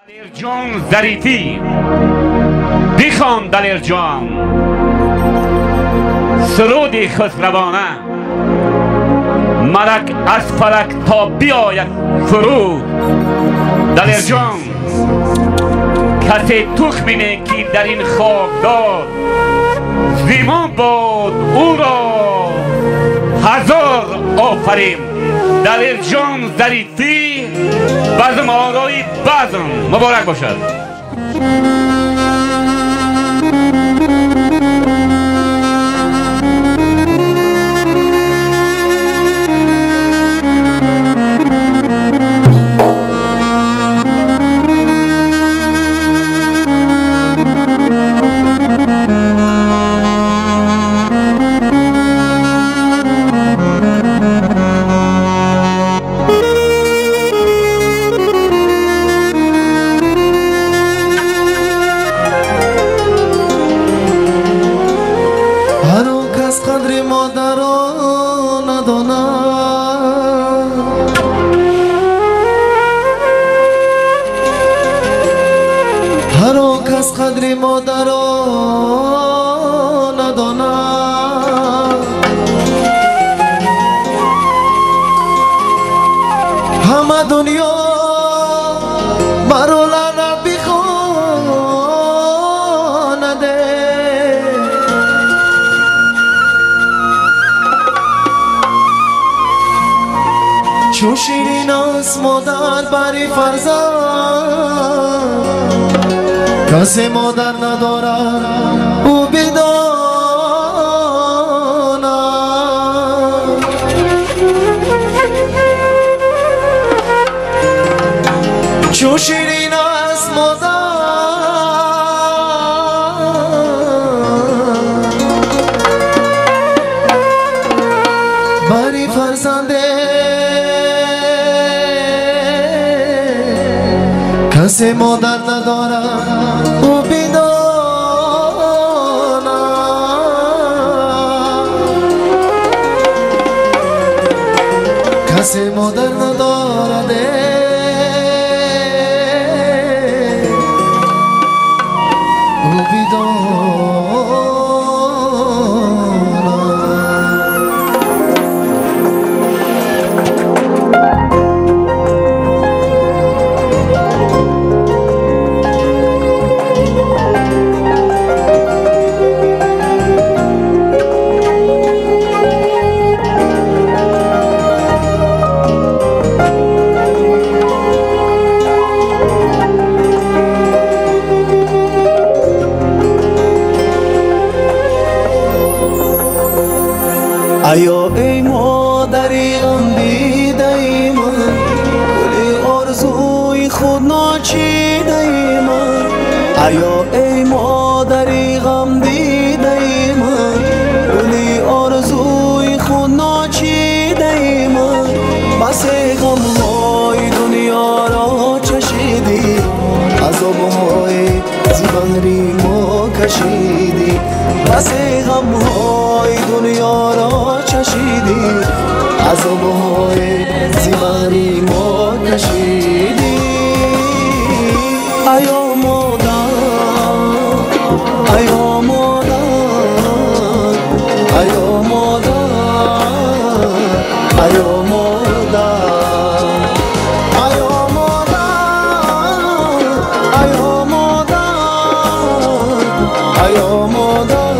دالری زریفی بخوان دالر جان سرودی خسروانه ملک از فلک تا بیاید فرود. دالر جان کسی تخمی نیکی در این خاک داد زیمان بود او را هزار آفرین. دالری زریفی بازم آرای بازم مبارک باشد. قدر مادر نداند همه دنیا مرا لعنت بخوانده چون شیرین است مادر بری فرزند کسی مادر ندارد او بداند چون شیرین است مادر بری فرزنده کسی مادر ندارد او بداند کسی مادر ندارد او بداند. آیا ای مادری غم دیده من گل آرزوی خود ناچیده من آیا ای مادری غم دیده من گل آرزوی خود ناچیده من بس غم‌های دنیا را چشیدی عذاب‌های زبری ما کشیدی بس غم‌های دنیا را چشیدی عذاب‌های زبری ما کشیدی. آیا مادر آیا مادر آیا مادر آیا مادر آیا مادر آیا مادر آیا مادر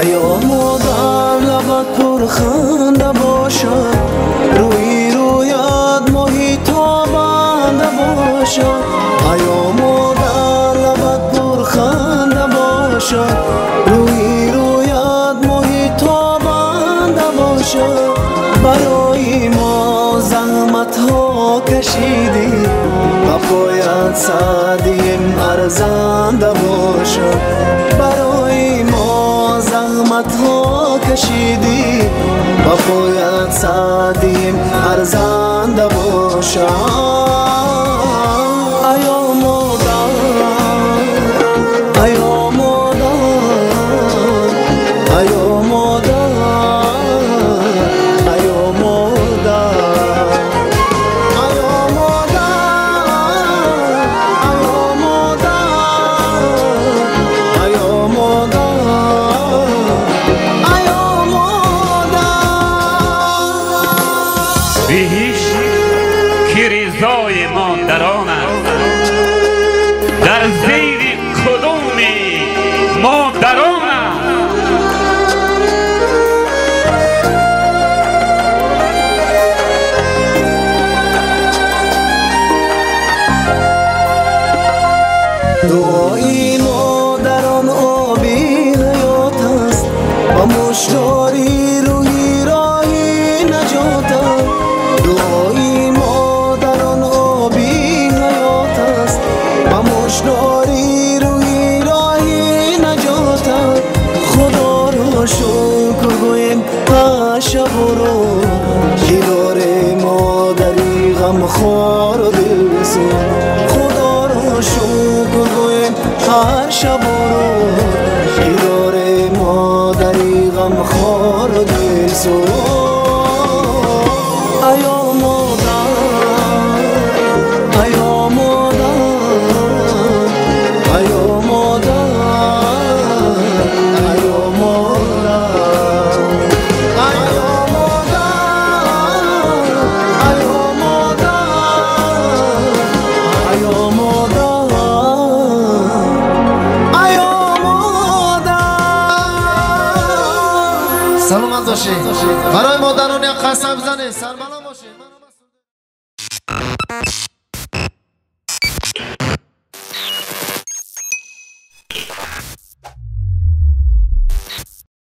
آیا مادر لبت پرخنده باشد روی رویت ماهی تابنده باشد آیا مادر لبت پرخنده باشد روی رویت ماهی تابنده باشد برای ما زحمت ها کشیدی و پایت سعدیم ارزنده باشد. برای ما زحمت ها کشیدی و باید سعدیم ارزنده باشد. ایا مادر ایا مادر ایا مادر ایا مادر ایا مادر ایا مادر ایا مادر. بهش که رضای مادران است، در زیر کدوم مادران است. دعای مادران آبی حیات است و مشتاری روحی راهی نجات است. دعای مادران آبی حیات است و مشتاری روحی راهی نجات است. خدا را شکر گویم هر شب و روز که داره مادری غمخوار و دلسوز. خدا را شکر گویم هر شب و روز که داره مادری غمخوار و دلسوز. ایا مادر ایا مادر ایا مادر ایا مادر ایا مادر ایا مادر ایا مادر ایا مادر. سلامت باشید. برای مادران یک قسم بزنید. سربلند باشید.